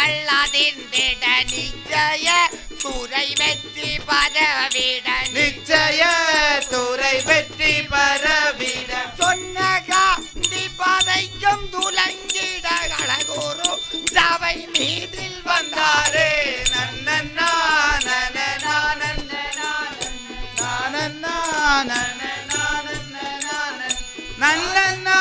திங்கள் அதிர்ந்திட நிச்சய துறை வெற்றி பரவிட நிச்சய துறை வெற்றி பரவிட சொன்ன காந்தி பதைக்கும் துலங்கிட அழகோரோ சபை மீதில் வந்தாரே நன்னன்னா நனனா நன்னனா நனனா நனனா நன்னனா நனனா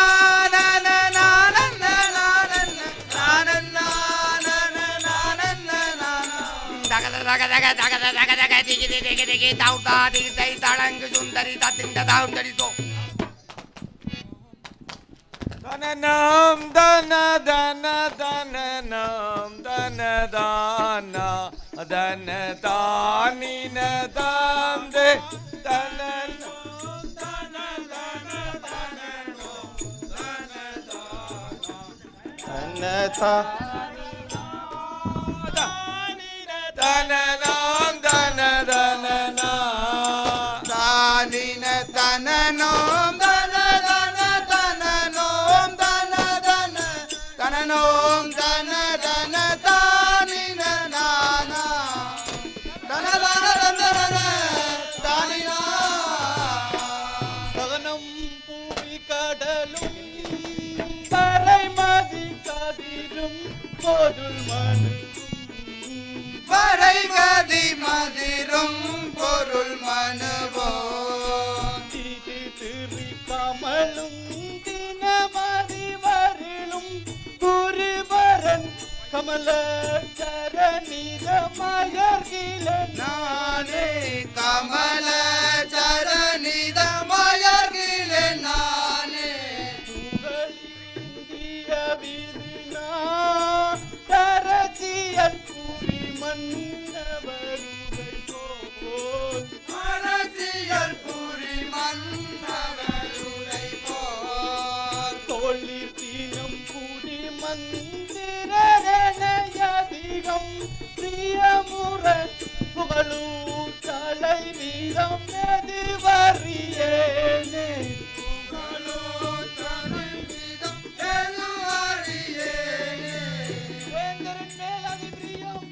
தளங்கு சுந்தரி தத்திண்ட தவுந்தரிசோ தனனம் தன தன தனனம் தன தான தன தானின தாந்தே தனன தன தன தனனோ தன தான தனனம் தன தனனா தானின தனனோம் தன தன தனனோம் தன தன தனனோம் தன தன தானின நானா தன தன தன தானினா ககனம் பூமி கடலும் பறைமதி கதிரும் பொருள் மனு பறைகதி மதிரும் பொருள் மனுவோ திரு திரு கமலும் தினமதி வரிலும் குருபரன் கமல சரணித மயர்கில நானே கமல சரணித மயர்கில நானே புகழிந்திய விருநா தரசியல் மன்னவருகை போல் அரசியல் புரி மன்னவருகை போல் தோளிர் தீனம் புரி மந்திரதிகம் பிரியமுற புகழூ தலை வீரம் எதுவறியேனே புகழூ தலை வீரம் எதுவறியேனே வேந்தரன் மேலதி பிரியம்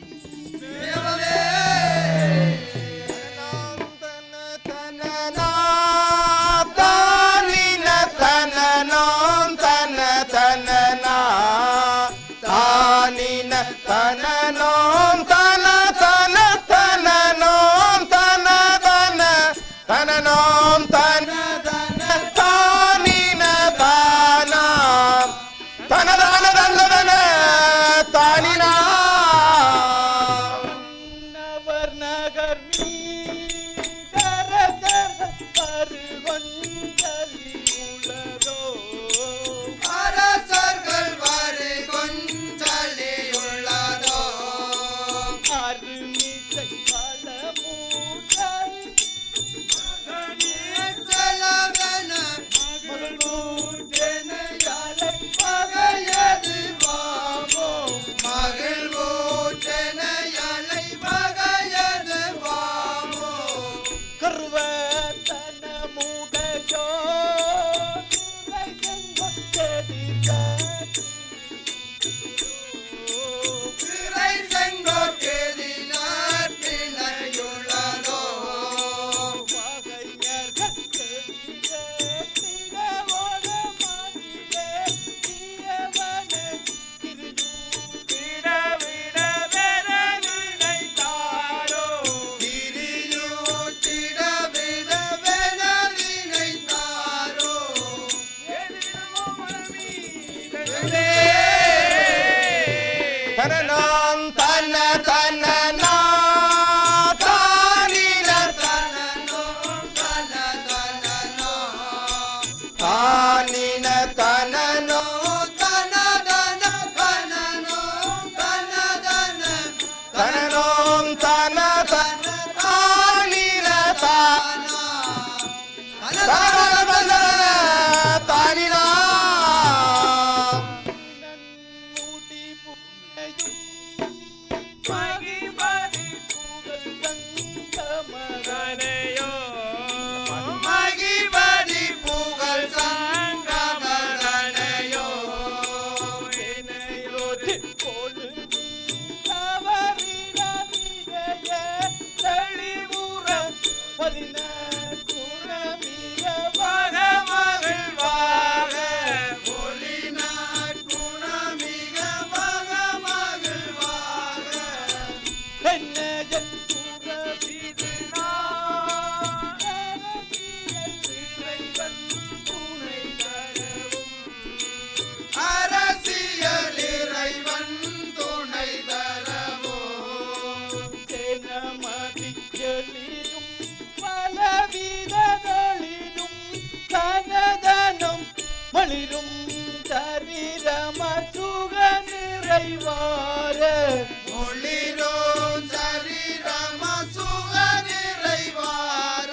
ஒளிரும் சரீரம சுக நிறைவார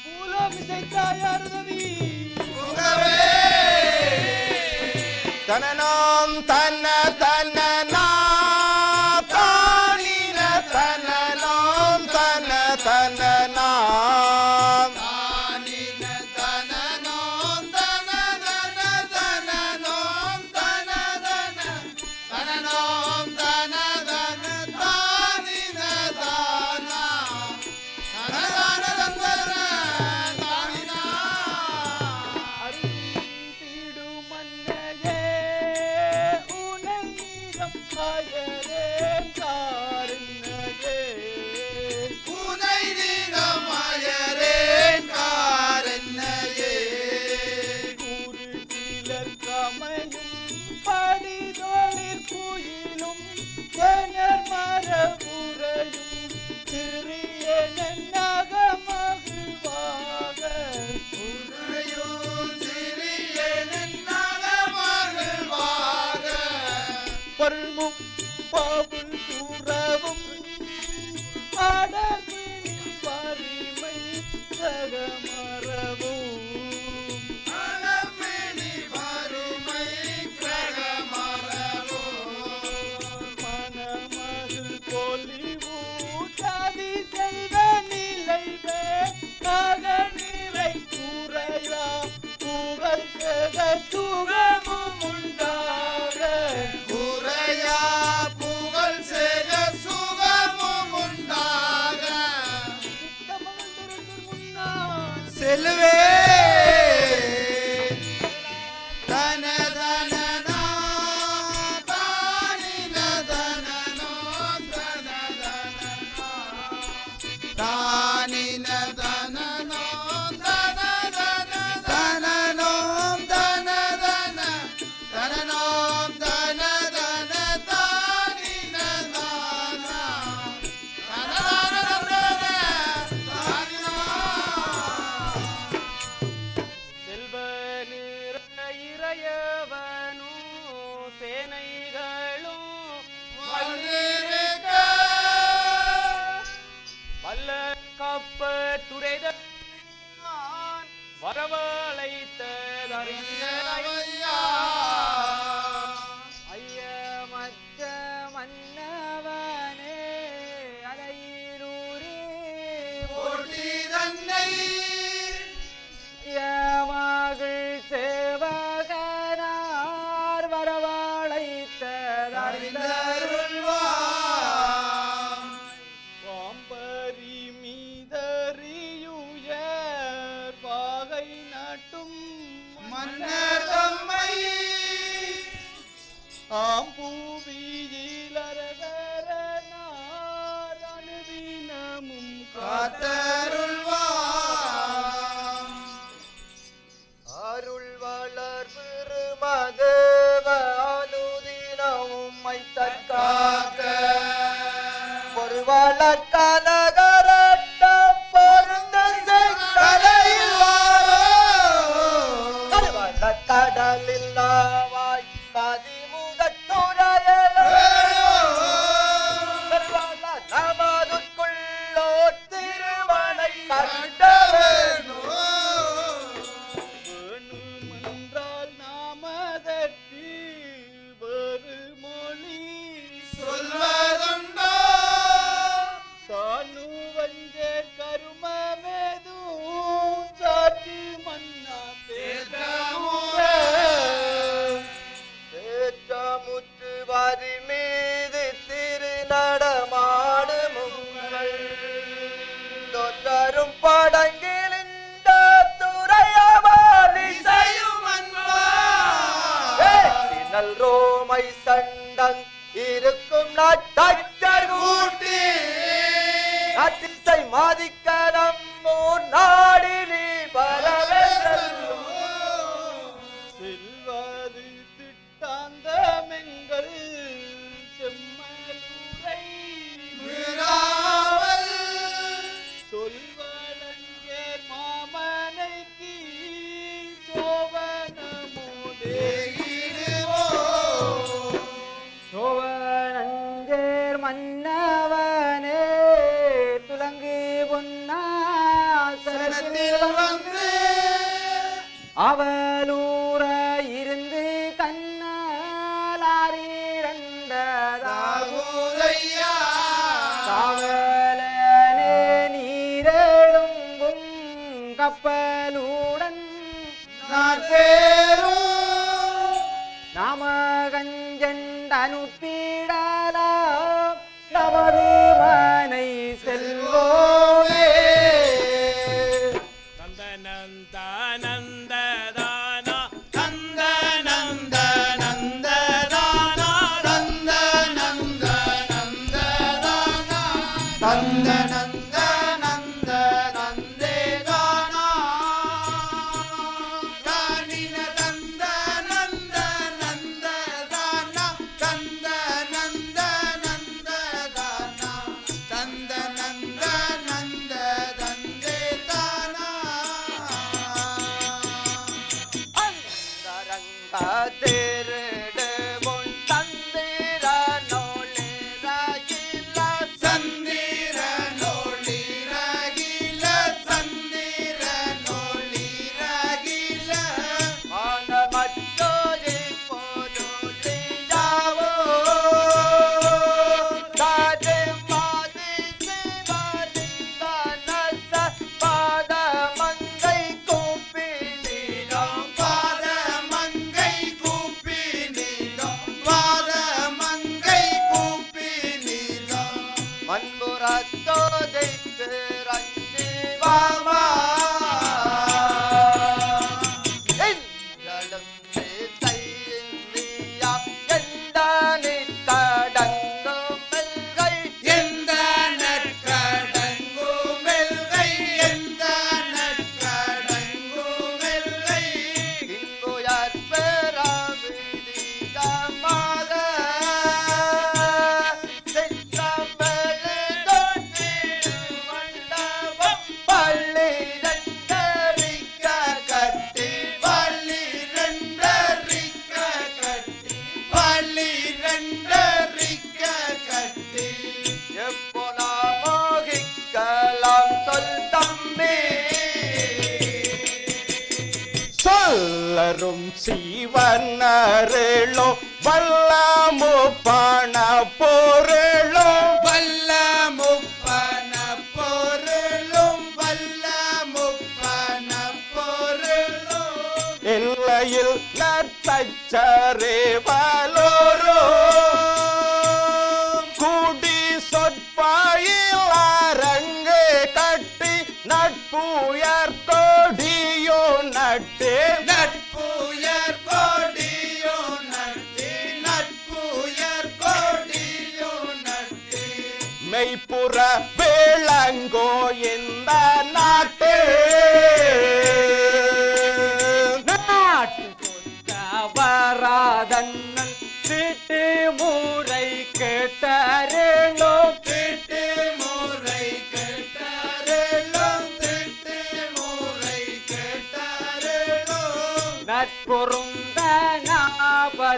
பூலோமிசை தாயாருதவி புகவே தனனம் தன்ன தன்னனா தானின தனனம் தன்ன தன்னனா செல்வே மன்னவனே துலங்கு பொன்னாசனத்தில் வந்து அவலூர இருந்து கண்ணாரிரண்டதாகுதையா காவலனே நீரெழும்பும் கப்பலுடன் நாட்டேரும் நாமகஞ்சண்டனுப்பிடலாம் நமது மனை செல்வோமே சொல்லரும் சீவனருளோ வல்லமு பண பொருளும் வல்லமு பண பொருளும் வல்லமு பண பொருளும் எல்லையில் நத்தச்சரே வலோரோ குடி சொற்பாயில் அரங்கு கட்டி நட்புயர் கொடியோ நட்டு நட்புயர் கொடியோ நட்டு நட்புயர் கொடியோ நட்டு மெய்ப்புற வேளங்கோ இந்த நாட்டு நாட்டு வராதன்னன் திட்டு முறை கேட்டரேளோ திட்டு முறை கேட்டாரேளம் திட்டு முறை கேட்டாரேளம் நட்பொருந்த நாபதியானோரே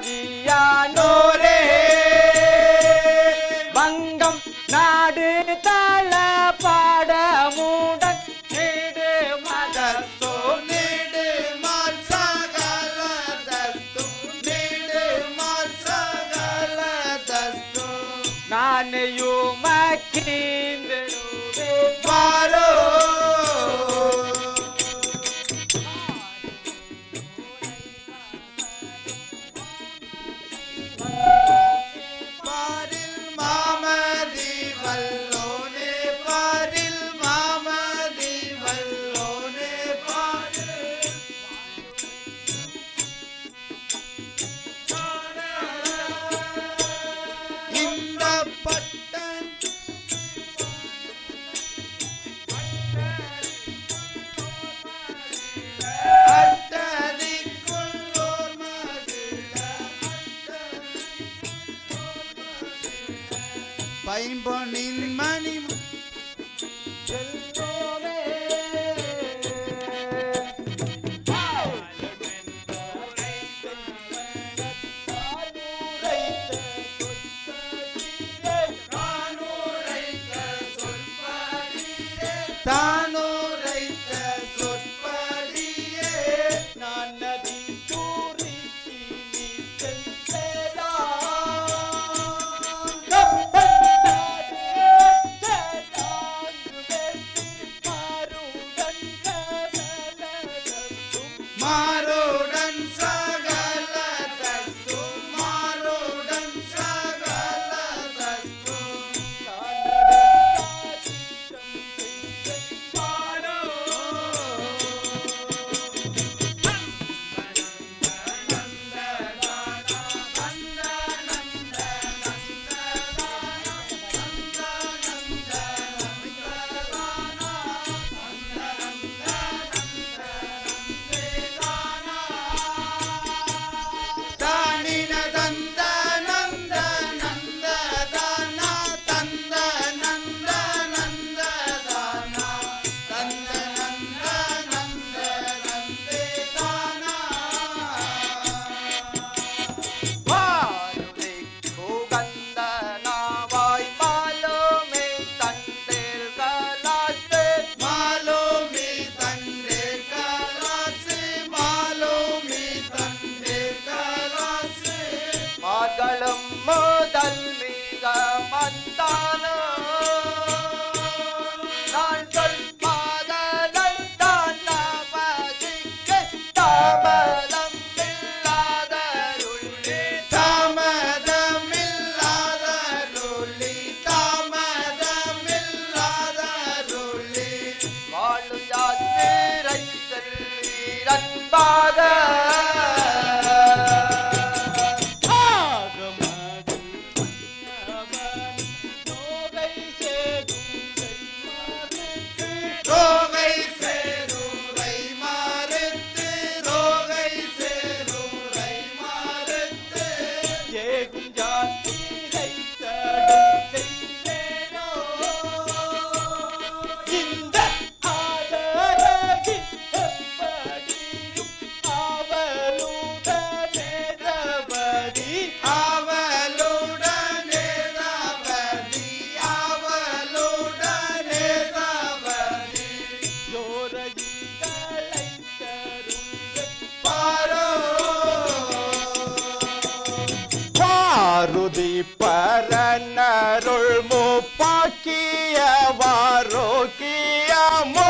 வங்கம் நாடு தள பாடமுடன் நீடு மதத்தோ நீடு மால் சகல தஸ்து நீடு மால் சகல தஸ்து நானையுமக்கீந்திடுவே பாரோ பாரில் மாமதி வல்லோனே பாரில் மாமதி வல்லோனே பாரில் இந்த பட்டன் அட்டதிக்குள்ளோர் மகிழ பைம்பொனின் மணி செல்வோமே ஏகும் ஜாத்திரை தடை செய்தேனோ இந்த ஆதரகின் எப்படியும் அவளுடனே ரவடி அவளுடனே ரவடி அவளுடனே ரவடி ஜோரைகளை தருங்கள் பாரோ பாருதி பரனருள் முப்பாக்கிய வாரோக்கியமோ